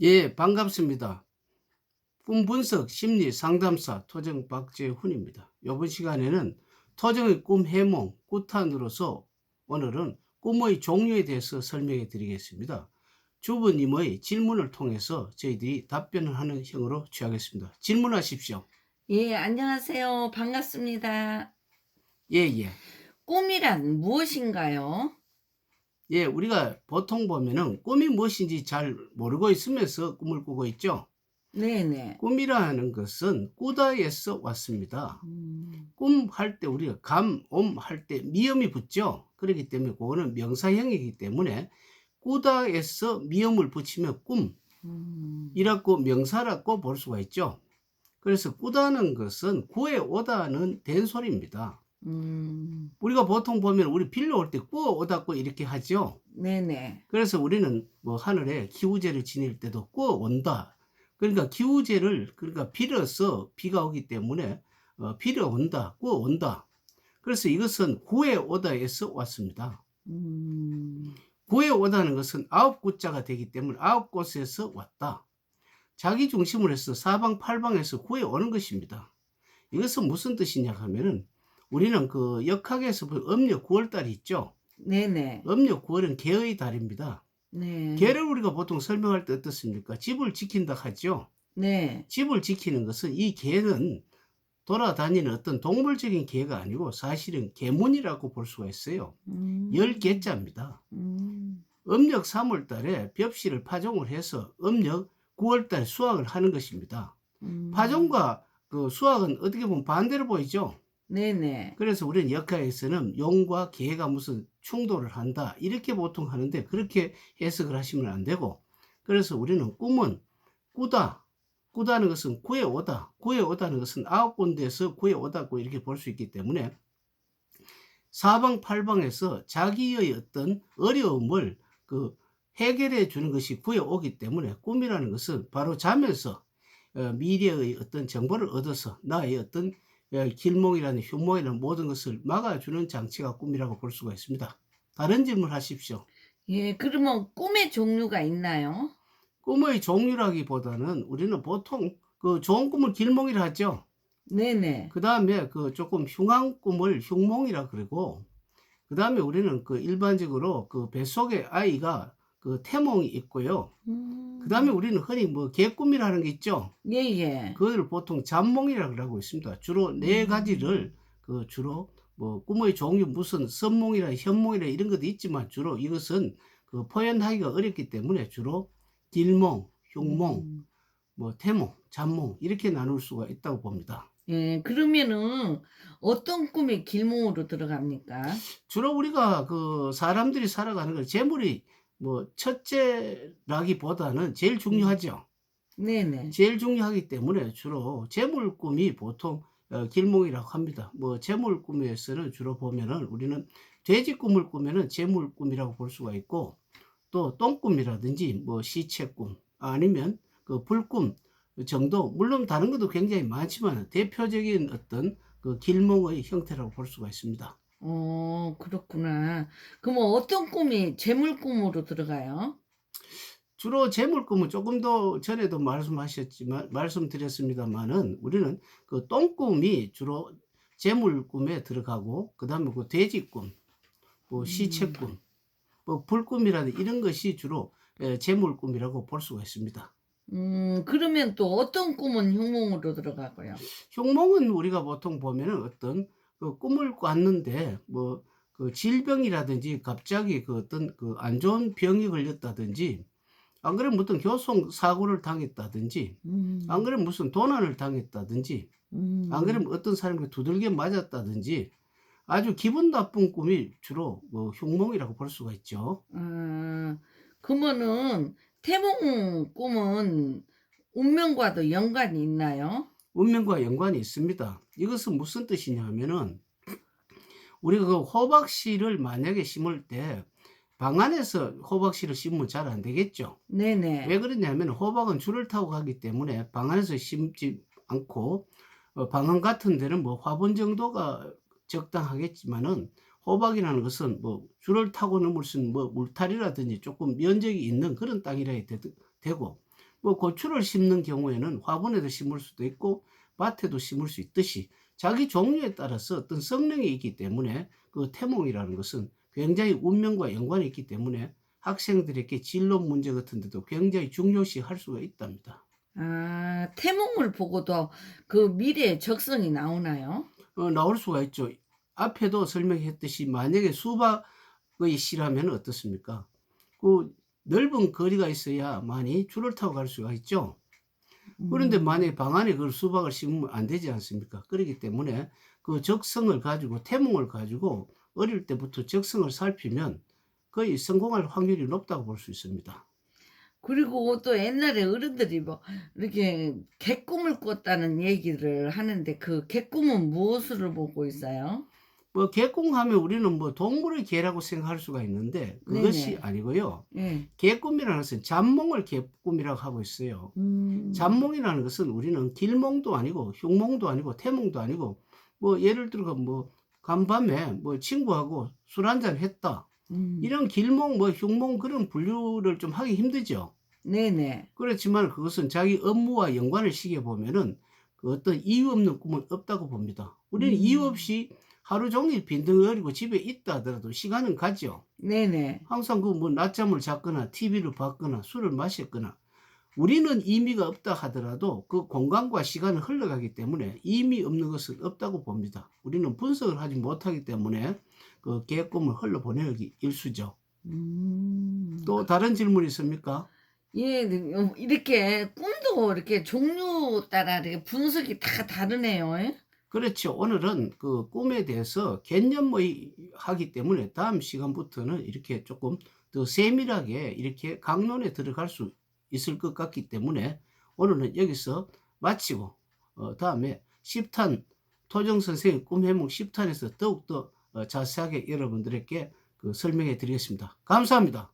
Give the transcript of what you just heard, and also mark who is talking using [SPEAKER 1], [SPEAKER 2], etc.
[SPEAKER 1] 예, 반갑습니다. 꿈 분석 심리 상담사 토정 박재훈입니다. 이번 시간에는 토정의 꿈 해몽 구탄으로서 오늘은 꿈의 종류에 대해서 설명해 드리겠습니다. 주부님의 질문을 통해서 저희들이 답변을 하는 형으로 취하겠습니다. 질문하십시오.
[SPEAKER 2] 예, 안녕하세요. 반갑습니다.
[SPEAKER 1] 예, 예.
[SPEAKER 2] 꿈이란 무엇인가요?
[SPEAKER 1] 예, 우리가 보통 보면은 꿈이 무엇인지 잘 모르고 있으면서 꿈을 꾸고 있죠.
[SPEAKER 2] 네네.
[SPEAKER 1] 꿈이라는 것은 꾸다에서 왔습니다.
[SPEAKER 2] 음,
[SPEAKER 1] 꿈할 때 우리가 감, 옴 할 때 미음이 붙죠. 그렇기 때문에 그거는 명사형이기 때문에 꾸다에서 미음을 붙이면
[SPEAKER 2] 음,
[SPEAKER 1] 꿈이라고 명사라고 볼 수가 있죠. 그래서 꾸다는 것은 구해 오다는 된소리입니다.
[SPEAKER 2] 음,
[SPEAKER 1] 우리가 보통 보면 우리 빌려 올 때 꾸어 오다고 이렇게 하죠.
[SPEAKER 2] 네네.
[SPEAKER 1] 그래서 우리는 뭐 하늘에 기우제를 지낼 때도 꾸어 온다. 그러니까 기우제를 그러니까 빌어서 비가 오기 때문에 빌어 온다, 꾸어 온다. 그래서 이것은 구에 오다에서 왔습니다.
[SPEAKER 2] 음,
[SPEAKER 1] 구에 오다는 것은 아홉 구자가 되기 때문에 아홉 곳에서 왔다. 자기 중심으로 해서 사방팔방에서 구해 오는 것입니다. 이것은 무슨 뜻이냐 하면은 우리는 그 역학에서 본 음력 9월달이 있죠.
[SPEAKER 2] 네네.
[SPEAKER 1] 음력 9월은 개의 달입니다.
[SPEAKER 2] 네.
[SPEAKER 1] 개를 우리가 보통 설명할 때 어떻습니까? 집을 지킨다 하죠.
[SPEAKER 2] 네.
[SPEAKER 1] 집을 지키는 것은 이 개는 돌아다니는 어떤 동물적인 개가 아니고 사실은 개문이라고 볼 수가 있어요. 열
[SPEAKER 2] 음,
[SPEAKER 1] 개자입니다.
[SPEAKER 2] 음,
[SPEAKER 1] 음력 3월 달에 벽씨를 파종을 해서 음력 9월 달 수확을 하는 것입니다.
[SPEAKER 2] 음,
[SPEAKER 1] 파종과 그 수확은 어떻게 보면 반대로 보이죠.
[SPEAKER 2] 네네.
[SPEAKER 1] 그래서 우리는 역학에서는 용과 개가 무슨 충돌을 한다 이렇게 보통 하는데 그렇게 해석을 하시면 안 되고, 그래서 우리는 꿈은 꾸다, 꾸다는 것은 구해 오다, 구해 오다는 것은 아홉 군데에서 구해 오다고 이렇게 볼 수 있기 때문에 사방팔방에서 자기의 어떤 어려움을 그 해결해 주는 것이 구해 오기 때문에 꿈이라는 것은 바로 자면서 미래의 어떤 정보를 얻어서 나의 어떤 길몽이라는 흉몽이라는 모든 것을 막아주는 장치가 꿈이라고 볼 수가 있습니다. 다른 질문 하십시오.
[SPEAKER 2] 예, 그러면 꿈의 종류가 있나요?
[SPEAKER 1] 꿈의 종류라기보다는 우리는 보통 그 좋은 꿈을 길몽이라 하죠.
[SPEAKER 2] 네네.
[SPEAKER 1] 그 다음에 그 조금 흉한 꿈을 흉몽이라 그러고, 그다음에 우리는 그 일반적으로 그 뱃속에 아이가 그 태몽이 있고요. 그다음에
[SPEAKER 2] 음,
[SPEAKER 1] 우리는 흔히 뭐 개꿈이라는 게 있죠.
[SPEAKER 2] 예예.
[SPEAKER 1] 그걸 보통 잠몽이라고 하고 있습니다. 주로 네
[SPEAKER 2] 음,
[SPEAKER 1] 가지를 그 주로 뭐 꿈의 종류 무슨 선몽이나 현몽이나 이런 것도 있지만 주로 이것은 그 표현하기가 어렵기 때문에 주로 길몽, 흉몽,
[SPEAKER 2] 음.
[SPEAKER 1] 뭐 태몽, 잠몽 이렇게 나눌 수가 있다고 봅니다.
[SPEAKER 2] 예, 그러면은 어떤 꿈이 길몽으로 들어갑니까?
[SPEAKER 1] 주로 우리가 그 사람들이 살아가는 걸 재물이 뭐 첫째라기보다는 제일
[SPEAKER 2] 음.
[SPEAKER 1] 중요하죠.
[SPEAKER 2] 네네.
[SPEAKER 1] 제일 중요하기 때문에 주로 재물 꿈이 보통 길몽이라고 합니다. 뭐 재물 꿈에서는 주로 보면은 우리는 돼지 꿈을 꾸면은 재물 꿈이라고 볼 수가 있고, 또 똥꿈이라든지 뭐 시체 꿈 아니면 그 불꿈 정도, 물론 다른 것도 굉장히 많지만 대표적인 어떤 그 길몽의 형태라고 볼 수가 있습니다.
[SPEAKER 2] 그렇구나. 그러면 어떤 꿈이 재물 꿈으로 들어가요?
[SPEAKER 1] 주로 재물꿈은 조금 더 전에도 말씀드렸습니다마는 우리는 그 똥꿈이 주로 재물꿈에 들어가고, 그다음에 그 돼지꿈, 뭐
[SPEAKER 2] 음.
[SPEAKER 1] 시체꿈, 뭐 불꿈이라든 이런 것이 주로 재물꿈이라고 볼 수가 있습니다.
[SPEAKER 2] 그러면 또 어떤 꿈은 흉몽으로 들어가고요?
[SPEAKER 1] 흉몽은 우리가 보통 보면은 어떤 그 꿈을 꿨는데 뭐 그 질병이라든지 갑자기 그 어떤 그 안 좋은 병이 걸렸다든지, 안 그러면 어떤 교통사고를 당했다든지, 안
[SPEAKER 2] 음.
[SPEAKER 1] 그러면 무슨 도난을 당했다든지, 안
[SPEAKER 2] 음.
[SPEAKER 1] 그러면 어떤 사람에게 두들겨 맞았다든지 아주 기분 나쁜 꿈이 주로 뭐 흉몽이라고 볼 수가 있죠.
[SPEAKER 2] 아. 그러면은 태몽 꿈은 운명과도 연관이 있나요?
[SPEAKER 1] 운명과 연관이 있습니다. 이것은 무슨 뜻이냐 하면은 우리가 그 호박씨를 만약에 심을 때 방 안에서 호박씨를 심으면 잘 안 되겠죠. 왜
[SPEAKER 2] 네네.
[SPEAKER 1] 그러냐면 호박은 줄을 타고 가기 때문에 방 안에서 심지 않고 방 안 같은 데는 뭐 화분 정도가 적당하겠지만은 호박이라는 것은 뭐 줄을 타고 넘을 수 있는 뭐 울타리라든지 조금 면적이 있는 그런 땅이라 해야 되고, 뭐 고추를 심는 경우에는 화분에도 심을 수도 있고 밭에도 심을 수 있듯이 자기 종류에 따라서 어떤 성능이 있기 때문에 그 태몽이라는 것은 굉장히 운명과 연관이 있기 때문에 학생들에게 진로 문제 같은 데도 굉장히 중요시 할 수가 있답니다.
[SPEAKER 2] 아, 태몽을 보고도 그 미래의 적성이 나오나요?
[SPEAKER 1] 나올 수가 있죠. 앞에도 설명했듯이 만약에 수박의 씨라면 어떻습니까? 그 넓은 거리가 있어야만이 줄을 타고 갈 수가 있죠. 그런데
[SPEAKER 2] 음.
[SPEAKER 1] 만약에 방 안에 그 수박을 심으면 안 되지 않습니까? 그렇기 때문에 그 적성을 가지고 태몽을 가지고 어릴 때부터 적성을 살피면 거의 성공할 확률이 높다고 볼 수 있습니다.
[SPEAKER 2] 그리고 또 옛날에 어른들이 뭐 이렇게 개꿈을 꿨다는 얘기를 하는데 그 개꿈은 무엇을 보고 있어요?
[SPEAKER 1] 뭐 개꿈하면 우리는 뭐 동물의 개라고 생각할 수가 있는데 그것이
[SPEAKER 2] 네네.
[SPEAKER 1] 아니고요.
[SPEAKER 2] 예.
[SPEAKER 1] 개꿈이라는 것은 잡몽을 개꿈이라고 하고 있어요.
[SPEAKER 2] 음.
[SPEAKER 1] 잡몽이라는 것은 우리는 길몽도 아니고 흉몽도 아니고 태몽도 아니고 뭐 예를 들어 뭐 간밤에 뭐 친구하고 술 한잔 했다.
[SPEAKER 2] 음.
[SPEAKER 1] 이런 길몽 뭐 흉몽 그런 분류를 좀 하기 힘들죠.
[SPEAKER 2] 네네.
[SPEAKER 1] 그렇지만 그것은 자기 업무와 연관을 시켜 보면은 그 어떤 이유 없는 꿈은 없다고 봅니다. 우리는 이유
[SPEAKER 2] 음.
[SPEAKER 1] 없이 하루 종일 빈둥거리고 집에 있다 하더라도 시간은 가죠.
[SPEAKER 2] 네네.
[SPEAKER 1] 항상 그 뭐 낮잠을 잤거나 TV를 봤거나 술을 마셨거나 우리는 의미가 없다 하더라도 그 공간과 시간은 흘러가기 때문에 의미 없는 것은 없다고 봅니다. 우리는 분석을 하지 못하기 때문에 그 계획꿈을 흘러보내기 일쑤죠.
[SPEAKER 2] 음.
[SPEAKER 1] 또 다른 질문 있습니까?
[SPEAKER 2] 예. 네 이렇게 꿈도 이렇게 종류 따라 이렇게 분석이 다 다르네요. 예?
[SPEAKER 1] 그렇죠. 오늘은 그 꿈에 대해서 개념의 하기 때문에 다음 시간부터는 이렇게 조금 더 세밀하게 이렇게 강론에 들어갈 수 있을 것 같기 때문에 오늘은 여기서 마치고 다음에 10탄 토정 선생의 꿈 해몽 10탄에서 더욱더 자세하게 여러분들에게 그 설명해 드리겠습니다. 감사합니다.